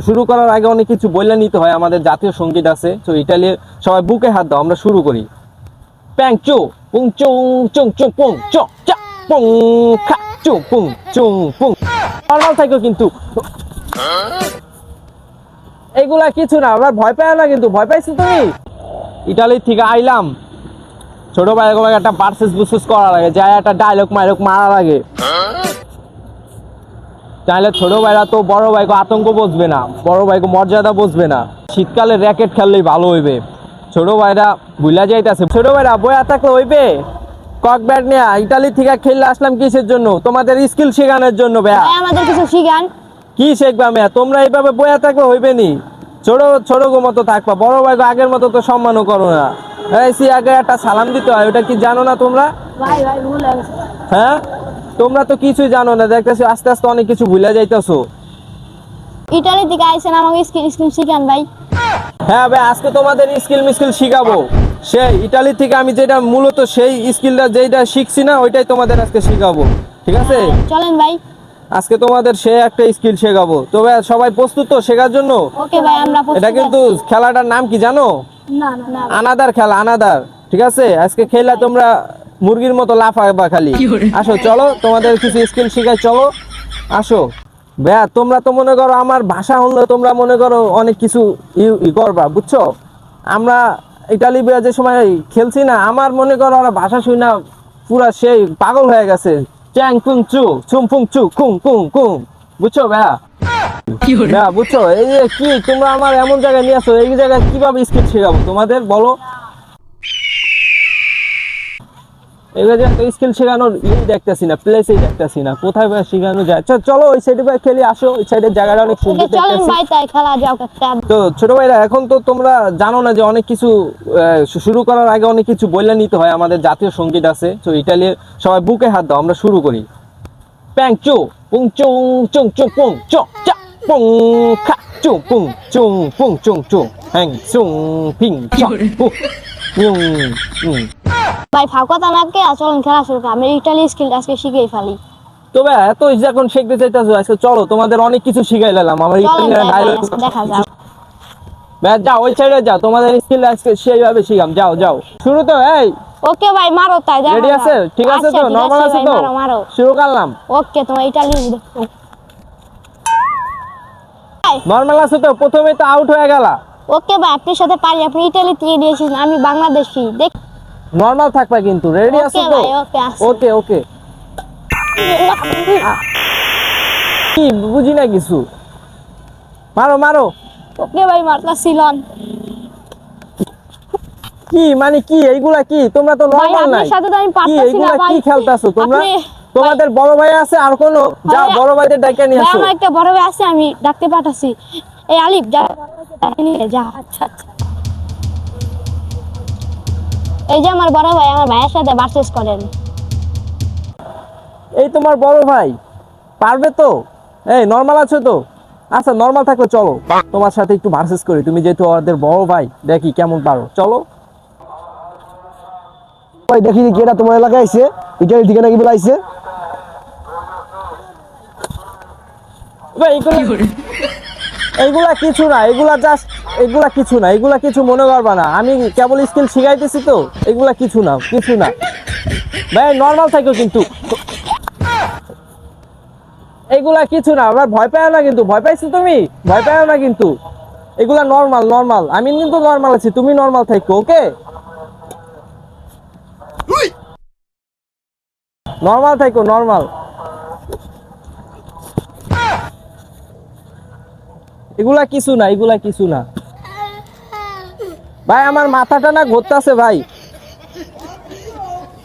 শুরু করার আগে অনেক কিছু বলে নিতে হয়, আমাদের জাতীয় সঙ্গীত আছে। তো ইটালির সবাই বুকে হাত দাও, আমরা শুরু করি। প্যাং চু পুং চুং চুং চুং পুং চো চা পুং খা চু পুং চুং পুং। নরমাল থাকো কিন্তু, এগুলা কিছু না, আবার ভয় পায় না কিন্তু। ভয় পাইছো তুমি? ইটালি থেকে আইলাম, ছোট ভাই একটা ভার্সেস বুসেস করা লাগে, যায় একটা ডায়লগ মাইলগ মারা লাগে। চাইলে ছোট ভাইরা তো বড় ভাইকে আতঙ্ক বুঝবে না, বড় ভাইকে মর্যাদা বুঝবে না। শীতকালে র্যাকেট খেললেই ভালো হইবে। ছোট ভাইরা ভুলা যাইতেছে, ছোট ভাইরা বয়া থাকলে হইবে? কক ব্যাট নিয়ে ইটালি থেকে খেললে আসলাম কিসের জন্য? তোমাদের স্কিল শেখানোর জন্য। ভাইয়া আমাদের কিছু শিখান। কি শিখবা মেয়া? তোমরা এইভাবে বয়া থাকলে হইবে নি? ছোট ছোট মতো থাকবা, বড় ভাইকে আগের মতো তো সম্মানও করো না। আগে একটা সালাম দিতে হয়, ওটা কি জানো না তোমরা? ভাই ভাই ভুল হয়ে গেছে। হ্যাঁ, তোমরা তো কিছুই জানো না, দেখতেছি আস্তে আস্তে অনেক কিছু ভুলে যাইতেছো। ইটালি থেকে আইছেন, আমাকে স্কিল শিখান ভাই। হ্যাঁ ভাই, আজকে তোমাদের স্কিল মিস্কিল শিখাবো। সেই ইটালি থেকে আমি যেটা মূলত সেই স্কিলটা যেটা শিখছি না, ওইটাই তোমাদের আজকে শিখাবো, ঠিক আছে? চলেন ভাই, আজকে তোমাদের সে একটা স্কিল শেখাবো। তো ভাই সবাই প্রস্তুত তো শেখার জন্য? ওকে ভাই, আমরা এটা কিন্তু খেলাটার নাম কি জানো? না না আনাদার খেলা, আনাদার, ঠিক আছে? আজকে খেলা তোমরা মুরগির মতো লাফাবা খালি। আসো চলো, তোমাদের কিছু স্কিল শিখাই, চলো আসো। ভাইয়া তোমরা তো মনে করো আমার ভাষা হলে তোমরা মনে করো অনেক কিছু করবা, বুঝছো? আমরা ইটালি যে সময় খেলছি না, আমার মনে করো ওরা ভাষা শুই না পুরা সেই পাগল হয়ে গেছে। চ্যাং কুং চু চুম ফুং চু কুং কুং কুং, বুঝছো ভাইয়া? ভাইয়া বুঝছো? এই যে কি তোমরা আমার এমন জায়গায় নিয়ে আসো, এই জায়গায় কিভাবে স্কিল শেখাবো তোমাদের বলো? এবার স্কিল শেখানোর দেখতেছি না, প্লেসই দেখতেছি না, কোথায় ভাই শেখানো যায়। চলো ওই সাইডে ভাই খেলি, আসো ওই সাইডের জায়গাটা অনেক সুন্দর চলেন ভাই, তাই খেলা যাও। তো ছোট ভাইরা, এখন তো তোমরা জানো না যে অনেক কিছু শুরু করার আগে অনেক কিছু বলে নিতে হয়, আমাদের জাতীয় সঙ্গীত আছে। তো ইটালির সবাই বুকে হাত দাও, আমরা শুরু করি। প্যাং চু পুং চুং চুং চুং পুং চো চা পুং খা চু পুং চুং পুং চুং চুং হ্যাং চুং পিং চা পুং ভাই ফাঁকা নাকে চলেন খেলা শুরু করি। আমি ইটালি স্কিল আজকে শিখেই ফেলি। তো ভাই এত যখন শিখতে চাইতেছো, আজকে চলো তোমাদের অনেক কিছু শিখাইলাম। আমার দেখা যাক ভাই, যাও ওই সাইডে যাও, তোমাদের স্কিল আজকে সেইভাবে শিখাম। যাও যাও শুরু তো। এই ওকে ভাই, মারো তাই। রেডি আছে? ঠিক আছে তো? নরমাল আছে তো? মারো শুরু করলাম। ওকে, তোমার ইটালি নরমাল আছে তো? প্রথমে তো আউট হয়ে গেলা। ওকে ভাই, আপনার সাথে পারি। আপনি ইটালি থেকে দিয়েছেন, আমি বাংলাদেশি। দেখ নরমাল থাকবা কিন্তু। রেডি আছে তো? ওকে ওকে। কি বুঝি না কিছু, মারো মারো। ওকে ভাই, মারতাছিলাম। কি মানে কি এইগুলা? কি তোমরা তো নরমাল নাই, কি এইগুলা কি খেলতাছো তোমরা? তোমাদের বড় ভাই আছে আর কোন? যাও বড় ভাইদের ডাইকা নিয়ে আসো। আমার একটা বড় ভাই আছে, আমি ডাকতে পাঠাছি। এই আলিফ যা নিয়ে যা। আচ্ছা আচ্ছা, এই যে আমার বড় ভাই, আমার ভাইয়ের সাথে ভার্সেস করেন। এই তোমার বড় ভাই পারবে তো? এই নরমাল আছো তো? আচ্ছা নরমাল থাকলে চলো তোমার সাথে একটু ভার্সেস করি। তুমি যেহেতু ওদের বড় ভাই, দেখি কেমন পারো, চলো। ভাই দেখি কি এটা তোমার এলাকায় আইছে, ইটালি থেকে নাকি বলে আইছে। এইগুলা কিছু না, এগুলা জাস্ট, এগুলা কিছু না, এগুলা কিছু মনে করবা না। আমি কেবল স্কিল শিখাইতেছি তো, এগুলা কিছু না, কিছু না ভাই। নরমাল থাকো কিন্তু, এগুলা কিছু না। আবার ভয় পায় না কিন্তু। ভয় পাইছো তুমি? ভয় পায় না কিন্তু। এগুলা নরমাল নরমাল। আমি কিন্তু নরমাল আছি, তুমি নরমাল থাকো। ওকে, নরমাল থাকো, নরমাল। এগুলা কিছু না, এগুলা কিছু না ভাই। আমার মাথাটা না ঘুরতেছে ভাই,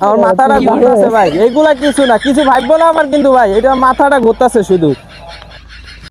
আমার মাথাটা ঘুরতেছে ভাই। এগুলা কিছু না, কিছু ভাববো না আমার কিন্তু ভাই, এটা মাথাটা ঘুরতেছে শুধু।